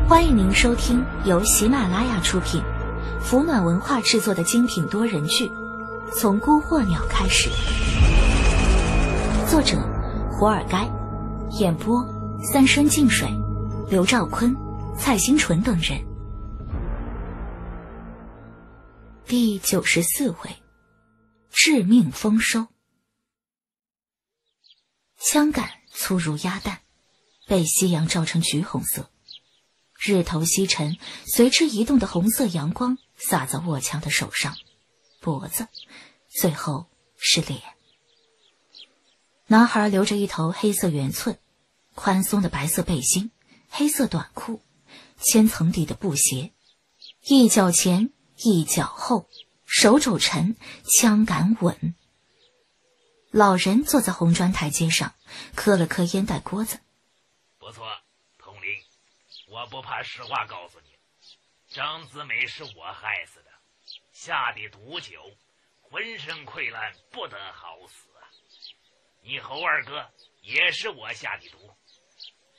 欢迎您收听由喜马拉雅出品、福暖文化制作的精品多人剧《从孤惑鸟开始》，作者胡尔该，演播三生净水、刘兆坤、蔡新纯等人。第94回，致命丰收。枪杆粗如鸭蛋，被夕阳照成橘红色。日头西沉，随之移动的红色阳光洒在握枪的手上、脖子，最后是脸。男孩留着一头黑色圆寸，宽松的白色背心，黑色短裤，千层底的布鞋，一脚前一脚后，手肘沉，枪杆稳。老人坐在红砖台阶上，磕了磕烟袋锅子。不错，统领，我不怕实话告诉你，张子美是我害死的，下的毒酒，浑身溃烂，不得好死啊！你侯二哥也是我下的毒，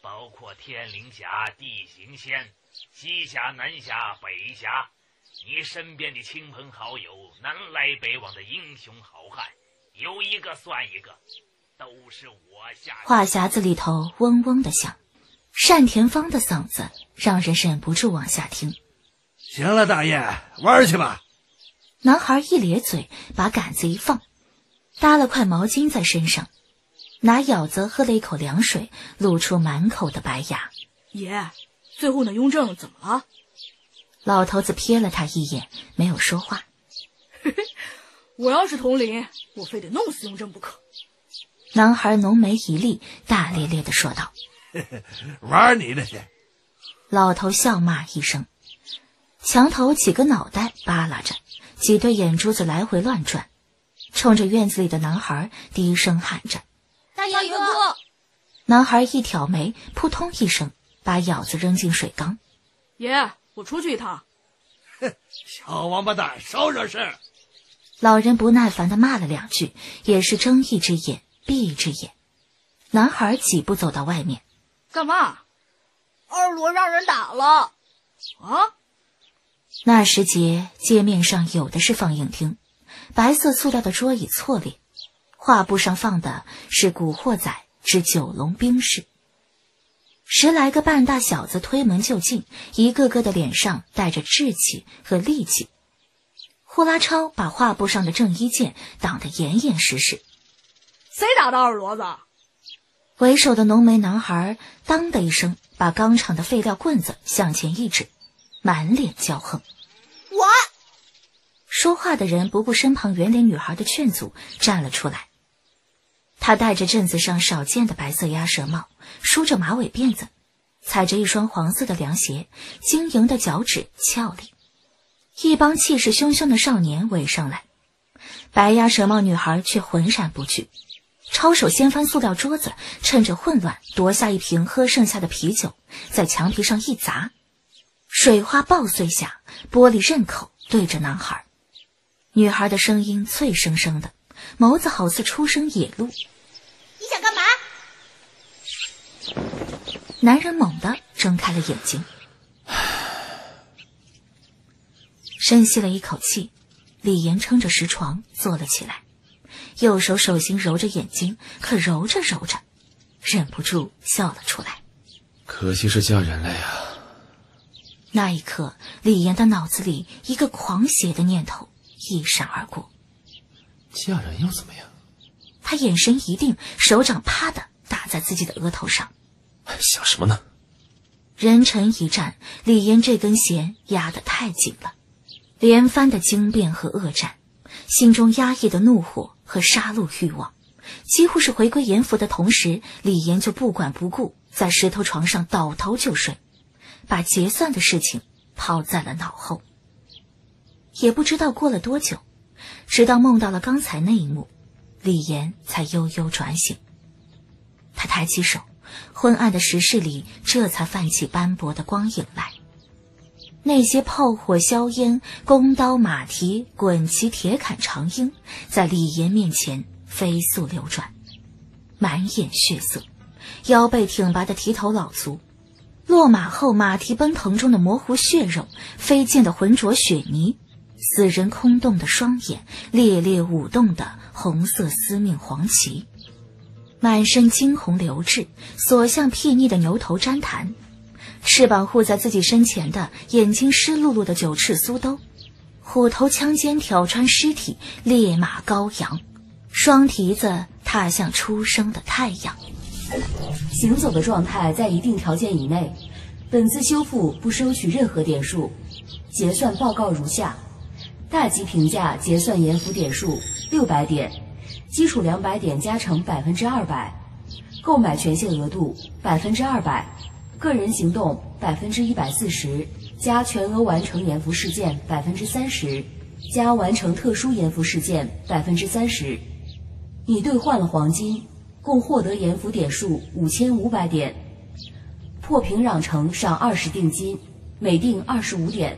包括天灵峡、地行仙、西峡、南峡、北峡，你身边的亲朋好友，南来北往的英雄好汉，有一个算一个，都是我下。话匣子里头嗡嗡的响，单田芳的嗓子让人忍不住往下听。行了，大爷，玩去吧。男孩一咧嘴，把杆子一放，搭了块毛巾在身上，拿舀子喝了一口凉水，露出满口的白牙。爷，最后那雍正怎么了？老头子瞥了他一眼，没有说话。我要是统领，我非得弄死雍正不可。男孩浓眉一立，大咧咧地说道：玩你的去。老头笑骂一声，墙头几个脑袋扒拉着，几对眼珠子来回乱转，冲着院子里的男孩低声喊着：大爷哥！男孩一挑眉，扑通一声把舀子扔进水缸。爷，我出去一趟。小王八蛋，少惹事。老人不耐烦地骂了两句，也是睁一只眼闭一只眼。男孩几步走到外面。干嘛？二罗让人打了。啊？那时节，街面上有的是放映厅，白色塑料的桌椅错列，画布上放的是《古惑仔之九龙冰室》。10来个半大小子推门就进，一个个的脸上带着志气和戾气。呼啦超把画布上的郑伊健挡得严严实实。谁打的二骡子？为首的浓眉男孩当的一声把钢厂的废料棍子向前一指，满脸骄横。我说话的人不顾身旁圆脸女孩的劝阻，站了出来。他戴着镇子上少见的白色鸭舌帽，梳着马尾辫子，踩着一双黄色的凉鞋，晶莹的脚趾俏丽。一帮气势汹汹的少年围上来，白鸭舌帽女孩却浑然不惧，抄手掀翻塑料桌子，趁着混乱夺下一瓶喝剩下的啤酒，在墙皮上一砸，水花爆碎下，玻璃刃口对着男孩。女孩的声音脆生生的，眸子好似初生野鹿。你想干嘛？男人猛地睁开了眼睛，深吸了一口气，李岩撑着石床坐了起来，右手手心揉着眼睛，可揉着揉着，忍不住笑了出来。可惜是嫁人了呀。那一刻，李岩的脑子里一个狂邪的念头一闪而过。嫁人又怎么样？他眼神一定，手掌啪的打在自己的额头上。想什么呢？人沉一战，李岩这根弦压得太紧了，连番的惊变和恶战，心中压抑的怒火和杀戮欲望，几乎是回归严复的同时，李岩就不管不顾，在石头床上倒头就睡，把结算的事情抛在了脑后。也不知道过了多久，直到梦到了刚才那一幕，李岩才悠悠转醒。他抬起手，昏暗的石室里这才泛起斑驳的光影来。那些炮火硝烟、弓刀马蹄、滚旗铁砍长缨，在李岩面前飞速流转，满眼血色，腰背挺拔的提头老卒，落马后马蹄奔腾中的模糊血肉，飞溅的浑浊血泥，死人空洞的双眼，烈烈舞动的红色司命黄旗，满身惊红流质，所向睥睨的牛头毡檀，翅膀护在自己身前的眼睛湿漉漉的九翅苏兜，虎头枪尖挑穿尸体，烈马高扬，双蹄子踏向初升的太阳。行走的状态在一定条件以内，本次修复不收取任何点数。结算报告如下：大级评价结算严浮点数600点，基础200点加成200%，购买权限额度200%，个人行动140%，加全额完成严浮事件30%，加完成特殊严浮事件30%。你兑换了黄金，共获得严浮点数5500点。破平壤城赏20定金，每定25点。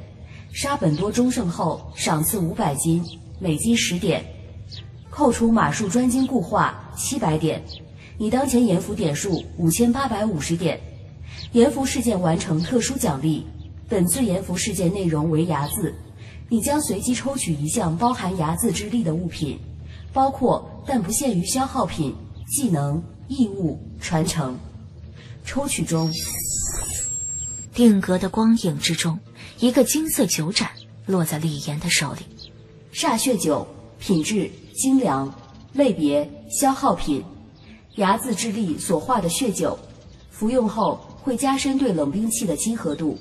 杀本多忠胜后赏赐500金，每金10点。扣除马术专精固化700点。你当前严浮点数5850点。严浮事件完成特殊奖励，本次严浮事件内容为睚眦，你将随机抽取一项包含睚眦之力的物品，包括但不限于消耗品、技能、义务、传承。抽取中，定格的光影之中，一个金色酒盏落在李岩的手里。煞血酒，品质精良，类别消耗品，睚眦之力所化的血酒，服用后会加深对冷兵器的亲和度，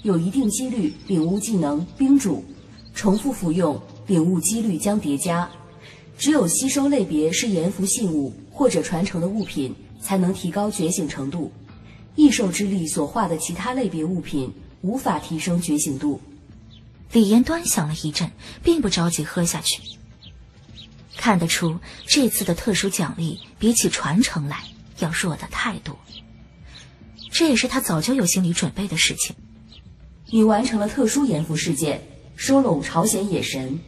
有一定几率领悟技能冰煮，重复服用领悟几率将叠加。只有吸收类别是严浮信物或者传承的物品，才能提高觉醒程度。异兽之力所化的其他类别物品无法提升觉醒度。李岩端详了一阵，并不着急喝下去。看得出这次的特殊奖励比起传承来要弱得太多，这也是他早就有心理准备的事情。你完成了特殊严浮事件，收拢朝鲜野神，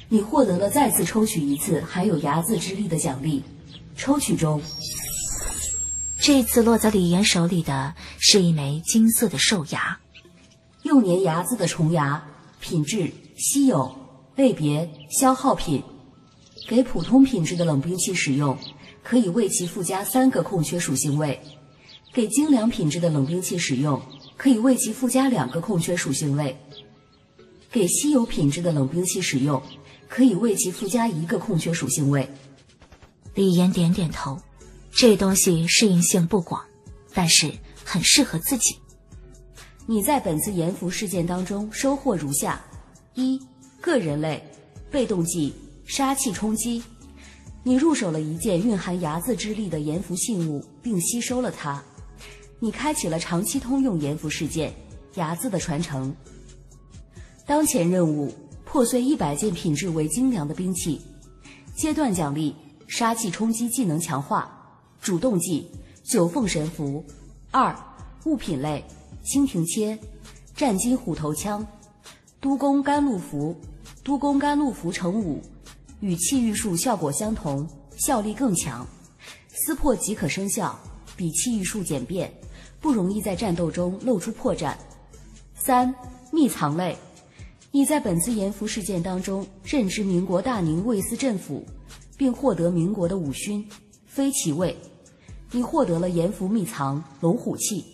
你获得了再次抽取一次含有睚眦之力的奖励。抽取中，这次落在李岩手里的是一枚金色的兽牙，幼年睚眦的虫牙，品质稀有，类别消耗品，给普通品质的冷兵器使用，可以为其附加3个空缺属性位；给精良品质的冷兵器使用，可以为其附加2个空缺属性位；给稀有品质的冷兵器使用，可以为其附加1个空缺属性位。李岩点点头，这东西适应性不广，但是很适合自己。你在本次严浮事件当中收获如下：1、个人类，被动技杀气冲击，你入手了一件蕴含睚眦之力的严浮信物，并吸收了它。你开启了长期通用严浮事件睚眦的传承。当前任务：破碎100件品质为精良的兵器。阶段奖励：杀气冲击技能强化。主动技：九凤神符。2、物品类：蜻蜓切、战金虎头枪、督工甘露符。督工甘露符乘5，与气御术效果相同，效力更强，撕破即可生效，比气御术简便，不容易在战斗中露出破绽。3、秘藏类，你在本次严浮事件当中任职民国大宁卫司政府，并获得民国的武勋飞骑卫。你获得了严浮秘藏龙虎器，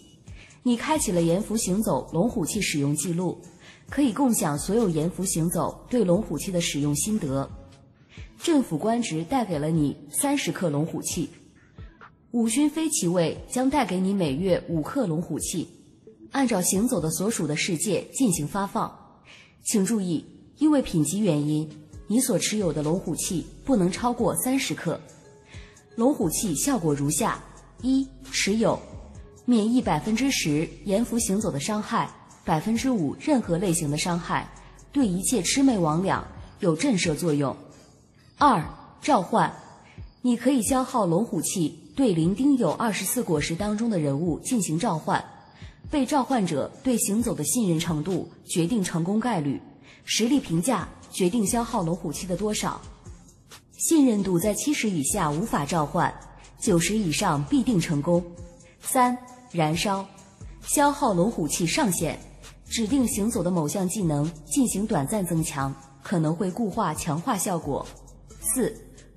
你开启了严浮行走龙虎器使用记录，可以共享所有严浮行走对龙虎器的使用心得。政府官职带给了你30克龙虎器，武勋飞骑卫将带给你每月5克龙虎器，按照行走的所属的世界进行发放。请注意，因为品级原因，你所持有的龙虎器不能超过30克。龙虎器效果如下： 1、持有免疫10%严浮行走的伤害，5%任何类型的伤害，对一切魑魅魍魉有震慑作用。2、召唤，你可以消耗龙虎器对零丁酉24果实当中的人物进行召唤，被召唤者对行走的信任程度决定成功概率，实力评价决定消耗龙虎器的多少。信任度在70以下无法召唤，90以上必定成功。3、燃烧，消耗龙虎气上限，指定行走的某项技能进行短暂增强，可能会固化强化效果。4.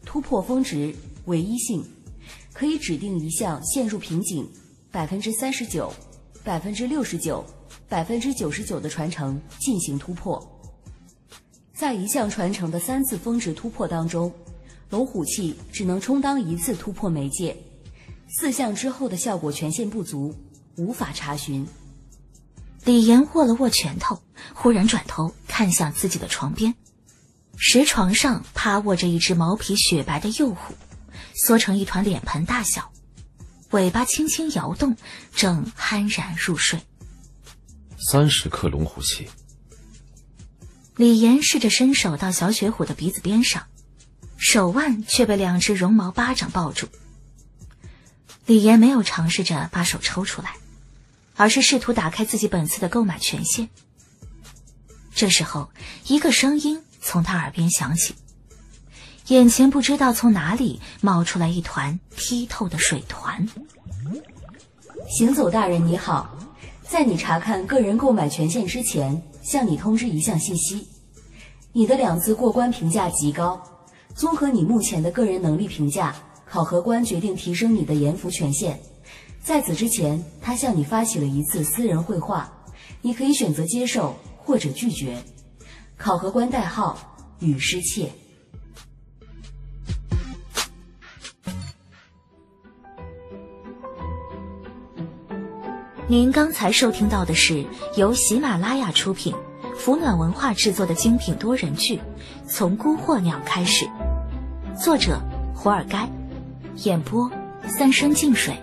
突破峰值，唯一性，可以指定一项陷入瓶颈，39%、69%、99%的传承进行突破。在一项传承的3次峰值突破当中，龙虎气只能充当1次突破媒介，4项之后的效果权限不足，无法查询。李岩握了握拳头，忽然转头看向自己的床边，石床上趴卧着一只毛皮雪白的幼虎，缩成一团脸盆大小，尾巴轻轻摇动，正酣然入睡。30克龙虎气。李岩试着伸手到小雪虎的鼻子边上，手腕却被2只绒毛巴掌抱住。李岩没有尝试着把手抽出来，而是试图打开自己本次的购买权限。这时候，一个声音从他耳边响起，眼前不知道从哪里冒出来一团剔透的水团。行走大人你好，在你查看个人购买权限之前，向你通知一项信息，你的2次过关评价极高，综合你目前的个人能力评价，考核官决定提升你的盐服权限。在此之前，他向你发起了1次私人会话，你可以选择接受或者拒绝。考核官代号雨师切。您刚才收听到的是由喜马拉雅出品、福暖文化制作的精品多人剧《从孤惑鸟开始》，作者胡尔该，演播三生净水、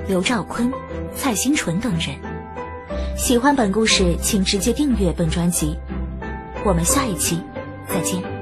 刘兆坤、蔡新纯等人。喜欢本故事请直接订阅本专辑，我们下一期再见。